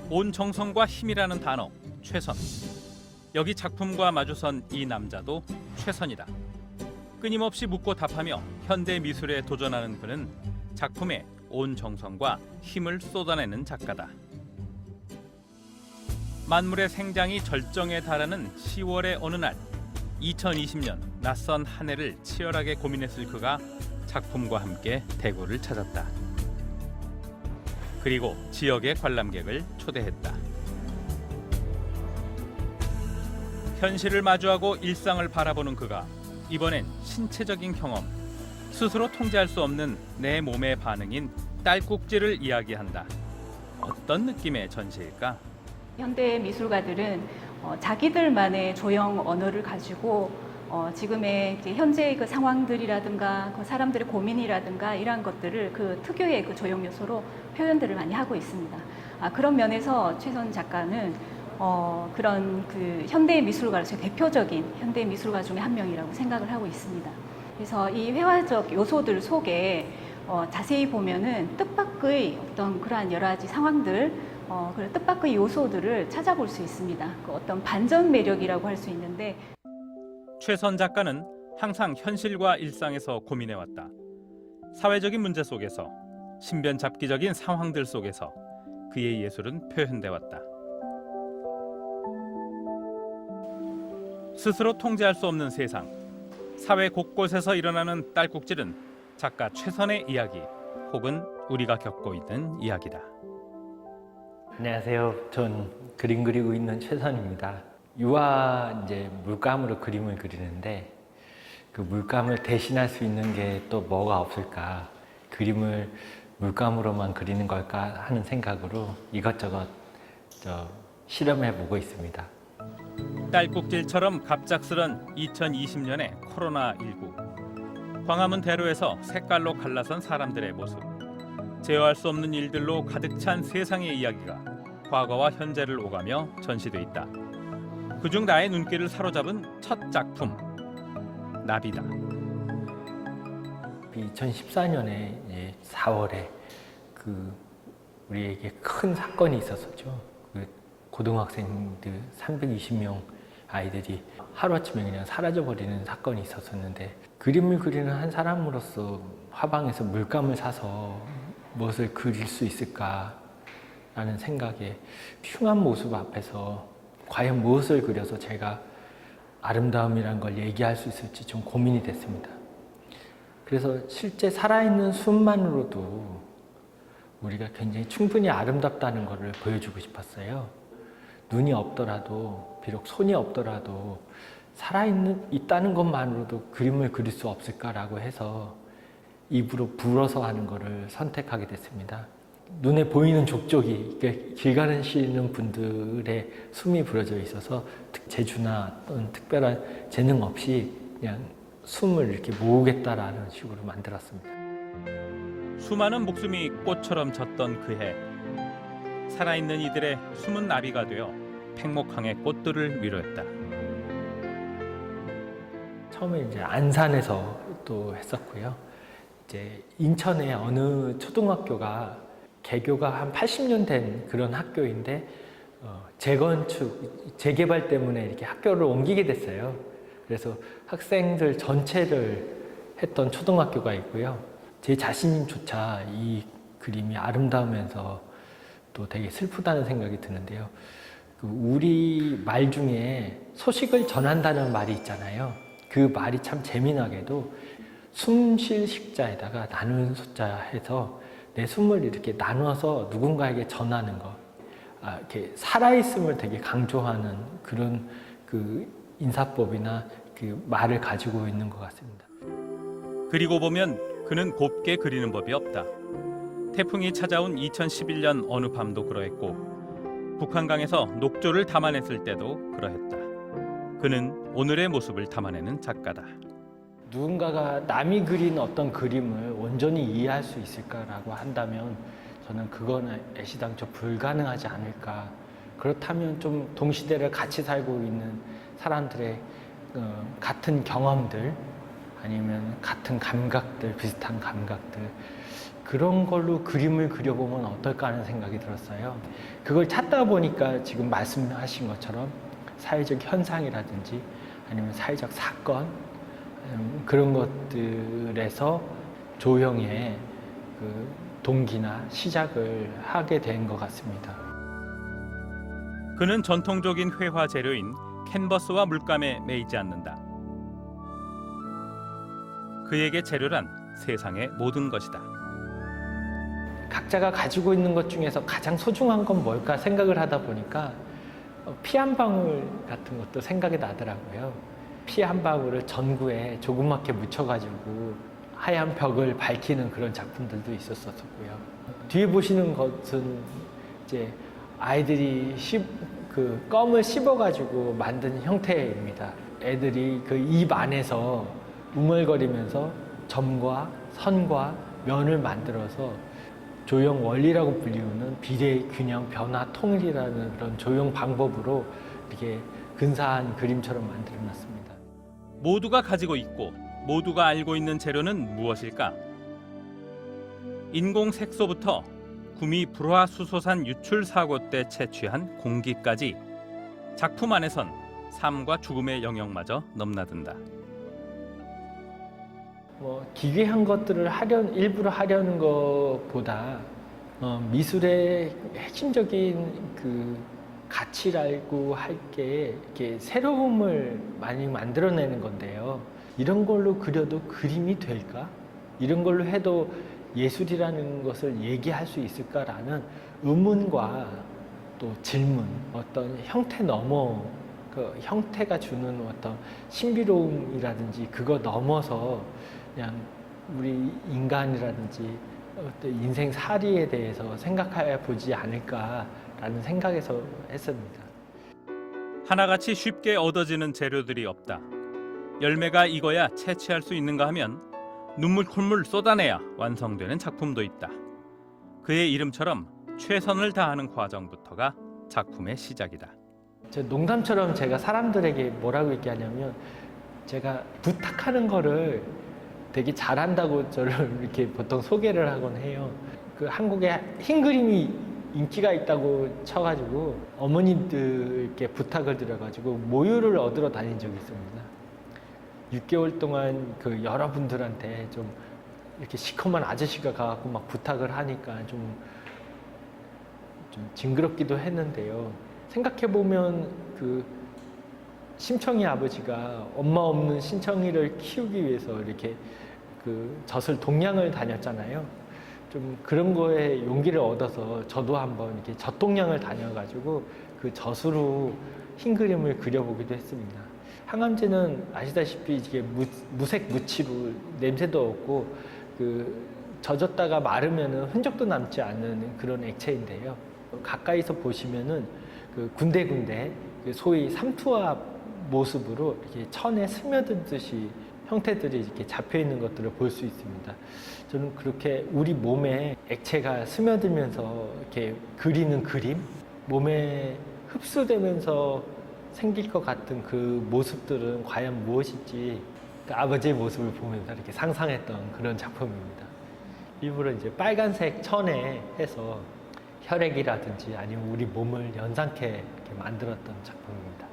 온 정성과 힘이라는 단어, 최선. 여기 작품과 마주선 이 남자도 최선이다. 끊임없이 묻고 답하며 현대 미술에 도전하는 그는 작품에 온 정성과 힘을 쏟아내는 작가다. 만물의 생장이 절정에 달하는 10월의 어느 날, 2020년 낯선 한 해를 치열하게 고민했을 그가 작품과 함께 대구를 찾았다. 그리고 지역의 관람객을 초대했다. 현실을 마주하고 일상을 바라보는 그가 이번엔 신체적인 경험, 스스로 통제할 수 없는 내 몸의 반응인 딸꾹질을 이야기한다. 어떤 느낌의 전시일까? 현대 미술가들은 자기들만의 조형 언어를 가지고 지금의 이제 현재의 그 상황들이라든가 그 사람들의 고민이라든가 이러한 것들을 그 특유의 그 조형 요소로 표현들을 많이 하고 있습니다. 그런 면에서 최선 작가는 그런 그 현대 미술가로서 대표적인 현대 미술가 중에 한 명이라고 생각을 하고 있습니다. 그래서 이 회화적 요소들 속에 자세히 보면은 뜻밖의 어떤 그러한 여러 가지 상황들, 그리고 뜻밖의 요소들을 찾아볼 수 있습니다. 그 어떤 반전 매력이라고 할 수 있는데, 최선 작가는 항상 현실과 일상에서 고민해왔다. 사회적인 문제 속에서, 신변잡기적인 상황들 속에서 그의 예술은 표현돼 왔다. 스스로 통제할 수 없는 세상, 사회 곳곳에서 일어나는 딸꾹질은 작가 최선의 이야기, 혹은 우리가 겪고 있는 이야기다. 안녕하세요. 전 그림 그리고 있는 최선입니다. 유화 이제 물감으로 그림을 그리는데 그 물감을 대신할 수 있는 게 또 뭐가 없을까? 그림을 물감으로만 그리는 걸까 하는 생각으로 이것저것 실험해 보고 있습니다. 딸꾹질처럼 갑작스런 2020년의 코로나19. 광화문 대로에서 색깔로 갈라선 사람들의 모습. 제어할 수 없는 일들로 가득 찬 세상의 이야기가 과거와 현재를 오가며 전시돼 있다. 그중 나의 눈길을 사로잡은 첫 작품, 나비다. 2014년에 4월에 우리에게 큰 사건이 있었었죠. 고등학생들 320명 아이들이 하루아침에 그냥 사라져버리는 사건이 있었었는데, 그림을 그리는 한 사람으로서 화방에서 물감을 사서 무엇을 그릴 수 있을까라는 생각에 흉한 모습 앞에서 과연 무엇을 그려서 제가 아름다움이라는 걸 얘기할 수 있을지 좀 고민이 됐습니다. 그래서 실제 살아있는 숲만으로도 우리가 굉장히 충분히 아름답다는 것을 보여주고 싶었어요. 눈이 없더라도, 비록 손이 없더라도 있다는 것만으로도 그림을 그릴 수 없을까라고 해서 입으로 불어서 하는 것을 선택하게 됐습니다. 눈에 보이는 족족이, 길 가시는 분들의 숨이 부러져 있어서 재주나 어떤 특별한 재능 없이 그냥 숨을 이렇게 모으겠다라는 식으로 만들었습니다. 수많은 목숨이 꽃처럼 졌던 그 해, 살아있는 이들의 숨은 나비가 되어 팽목항의 꽃들을 위로했다. 처음에 이제 안산에서 또 했었고요. 이제 인천의 어느 초등학교가 개교가 한 80년 된 그런 학교인데 재개발 때문에 이렇게 학교를 옮기게 됐어요. 그래서 학생들 전체를 했던 초등학교가 있고요. 제 자신조차 이 그림이 아름다우면서 또 되게 슬프다는 생각이 드는데요. 우리 말 중에 소식을 전한다는 말이 있잖아요. 그 말이 참 재미나게도 숨 쉴 식자에다가 나누는 숫자 해서 내 숨을 이렇게 나눠서 누군가에게 전하는 것, 이렇게 살아있음을 되게 강조하는 그런 그 인사법이나 그 말을 가지고 있는 것 같습니다. 그리고 보면 그는 곱게 그리는 법이 없다. 태풍이 찾아온 2011년 어느 밤도 그러했고, 북한강에서 녹조를 담아냈을 때도 그러했다. 그는 오늘의 모습을 담아내는 작가다. 누군가가 남이 그린 어떤 그림을 온전히 이해할 수 있을까라고 한다면 저는 그거는 애시당초 불가능하지 않을까. 그렇다면 좀 동시대를 같이 살고 있는 사람들의 같은 경험들 아니면 같은 감각들, 비슷한 감각들, 그런 걸로 그림을 그려보면 어떨까 하는 생각이 들었어요. 그걸 찾다 보니까 지금 말씀하신 것처럼 사회적 현상이라든지 아니면 사회적 사건 그런 것들에서 조형의 그 동기나 시작을 하게 된 것 같습니다. 그는 전통적인 회화 재료인 캔버스와 물감에 매이지 않는다. 그에게 재료란 세상의 모든 것이다. 각자가 가지고 있는 것 중에서 가장 소중한 건 뭘까 생각을 하다 보니까 피 한 방울 같은 것도 생각이 나더라고요. 피 한 방울을 전구에 조그맣게 묻혀가지고 하얀 벽을 밝히는 그런 작품들도 있었었고요. 뒤에 보시는 것은 이제 아이들이 그 껌을 씹어가지고 만든 형태입니다. 애들이 그 입 안에서 우물거리면서 점과 선과 면을 만들어서 조형 원리라고 불리우는 비례, 균형, 변화, 통일이라는 그런 조형 방법으로 이렇게 근사한 그림처럼 만들어놨습니다. 모두가 가지고 있고 모두가 알고 있는 재료는 무엇일까? 인공 색소부터 구미 불화수소산 유출 사고 때 채취한 공기까지 작품 안에선 삶과 죽음의 영역마저 넘나든다. 기괴한 것들을 일부러 하려는 것보다 미술의 핵심적인 그 가치라고 할 게 이렇게 새로움을 많이 만들어내는 건데요. 이런 걸로 그려도 그림이 될까? 이런 걸로 해도 예술이라는 것을 얘기할 수 있을까라는 의문과 또 질문, 어떤 형태 넘어 그 형태가 주는 어떤 신비로움이라든지 그거 넘어서 그냥 우리 인간이라든지 어떤 인생 사리에 대해서 생각해 보지 않을까라는 생각에서 했습니다. 하나같이 쉽게 얻어지는 재료들이 없다. 열매가 익어야 채취할 수 있는가 하면 눈물 콧물 쏟아내야 완성되는 작품도 있다. 그의 이름처럼 최선을 다하는 과정부터가 작품의 시작이다. 농담처럼 제가 사람들에게 뭐라고 얘기하냐면 제가 부탁하는 거를 되게 잘한다고 저를 이렇게 보통 소개를 하곤 해요. 그 한국에 흰 그림이 인기가 있다고 쳐가지고 어머님들께 부탁을 드려가지고 모유를 얻으러 다닌 적이 있습니다. 6개월 동안 그 여러분들한테 좀 이렇게 시커먼 아저씨가 가갖고 막 부탁을 하니까 좀 징그럽기도 했는데요. 생각해보면 그 심청이 아버지가 엄마 없는 신청이를 키우기 위해서 이렇게 그 젖을 동양을 다녔잖아요. 좀 그런 거에 용기를 얻어서 저도 한번 이렇게 젖동양을 다녀가지고 그 젖으로 흰 그림을 그려보기도 했습니다. 항암제는 아시다시피 이게 무색 무취로 냄새도 없고 그 젖었다가 마르면은 흔적도 남지 않는 그런 액체인데요. 가까이서 보시면은 그 군데군데 소위 삼투압 모습으로 이렇게 천에 스며들듯이 형태들이 이렇게 잡혀 있는 것들을 볼 수 있습니다. 저는 그렇게 우리 몸에 액체가 스며들면서 이렇게 그리는 그림, 몸에 흡수되면서 생길 것 같은 그 모습들은 과연 무엇일지 그 아버지의 모습을 보면서 이렇게 상상했던 그런 작품입니다. 일부러 이제 빨간색 천에 해서 혈액이라든지 아니면 우리 몸을 연상케 이렇게 만들었던 작품입니다.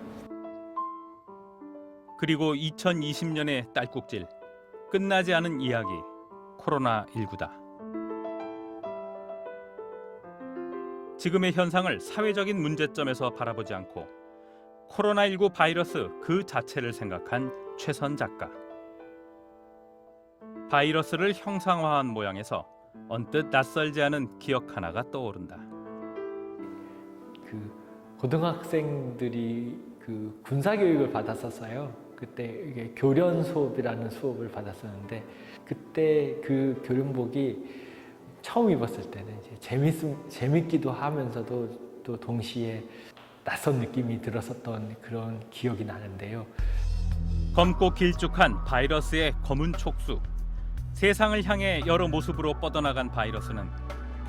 그리고 2020년의 딸꾹질, 끝나지 않은 이야기, 코로나19다. 지금의 현상을 사회적인 문제점에서 바라보지 않고 코로나19 바이러스 그 자체를 생각한 최선 작가. 바이러스를 형상화한 모양에서 언뜻 낯설지 않은 기억 하나가 떠오른다. 그 고등학생들이 그 군사 교육을 받았었어요. 그때 이게 교련 수업이라는 수업을 받았었는데 그때 그 교련복이 처음 입었을 때는 이제 재밌기도 하면서도 또 동시에 낯선 느낌이 들었었던 그런 기억이 나는데요. 검고 길쭉한 바이러스의 검은 촉수. 세상을 향해 여러 모습으로 뻗어나간 바이러스는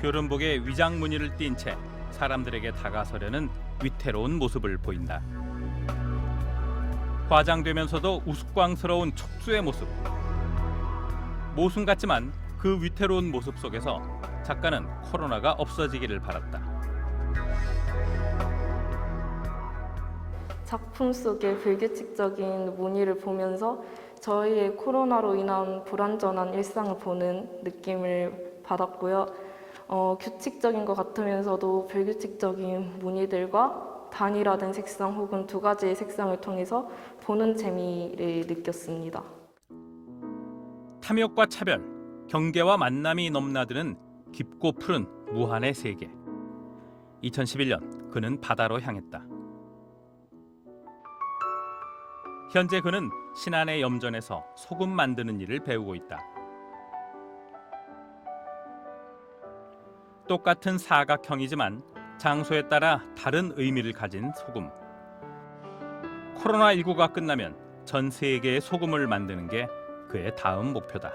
교련복에 위장 무늬를 띤 채 사람들에게 다가서려는 위태로운 모습을 보인다. 과장되면서도 우스꽝스러운 촉수의 모습. 모순 같지만 그 위태로운 모습 속에서 작가는 코로나가 없어지기를 바랐다. 작품 속의 불규칙적인 무늬를 보면서 저희의 코로나로 인한 불완전한 일상을 보는 느낌을 받았고요. 규칙적인 것 같으면서도 불규칙적인 무늬들과 단일화된 색상 혹은 두 가지의 색상을 통해서 보는 재미를 느꼈습니다. 탐욕과 차별, 경계와 만남이 넘나드는 깊고 푸른 무한의 세계. 2011년 그는 바다로 향했다. 현재 그는 신안의 염전에서 소금 만드는 일을 배우고 있다. 똑같은 사각형이지만 장소에 따라 다른 의미를 가진 소금. 코로나19가 끝나면 전 세계의 소금을 만드는 게 그의 다음 목표다.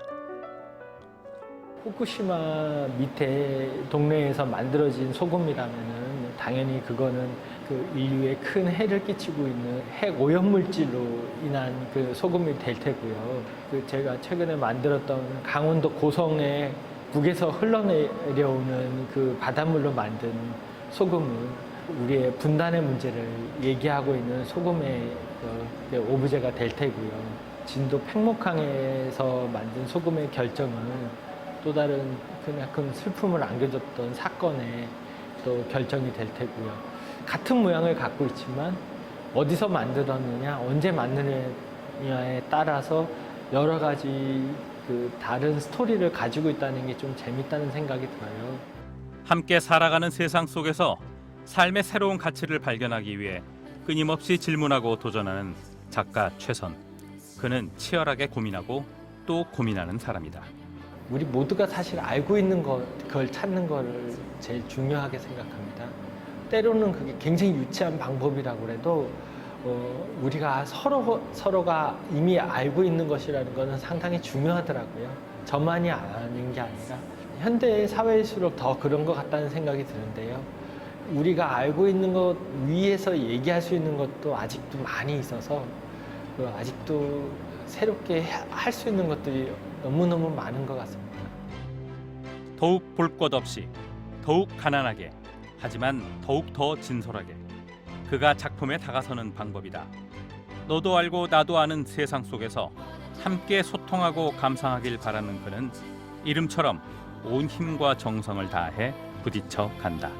후쿠시마 밑에 동네에서 만들어진 소금이라면은 당연히 그거는 그 인류에 큰 해를 끼치고 있는 핵 오염물질로 인한 그 소금이 될 테고요. 그 제가 최근에 만들었던 강원도 고성에 북에서 흘러내려오는 그 바닷물로 만든 소금은 우리의 분단의 문제를 얘기하고 있는 소금의 오브제가 될 테고요. 진도 팽목항에서 만든 소금의 결정은 또 다른 그만큼 슬픔을 안겨줬던 사건의 또 결정이 될 테고요. 같은 모양을 갖고 있지만 어디서 만들었느냐, 언제 만드느냐에 따라서 여러 가지 그 다른 스토리를 가지고 있다는 게 좀 재밌다는 생각이 들어요. 함께 살아가는 세상 속에서 삶의 새로운 가치를 발견하기 위해 끊임없이 질문하고 도전하는 작가 최선. 그는 치열하게 고민하고 또 고민하는 사람이다. 우리 모두가 사실 알고 있는 그걸 찾는 거를 제일 중요하게 생각합니다. 때로는 그게 굉장히 유치한 방법이라고 해도 우리가 서로가 이미 알고 있는 것이라는 것은 상당히 중요하더라고요. 저만이 아는 게 아니라 현대 사회일수록 더 그런 것 같다는 생각이 드는데요. 우리가 알고 있는 것 위에서 얘기할 수 있는 것도 아직도 많이 있어서 아직도 새롭게 할 수 있는 것들이 너무너무 많은 것 같습니다. 더욱 볼 것 없이, 더욱 가난하게, 하지만 더욱 더 진솔하게. 그가 작품에 다가서는 방법이다. 너도 알고 나도 아는 세상 속에서 함께 소통하고 감상하길 바라는 그는 이름처럼 온 힘과 정성을 다해 부딪혀 간다.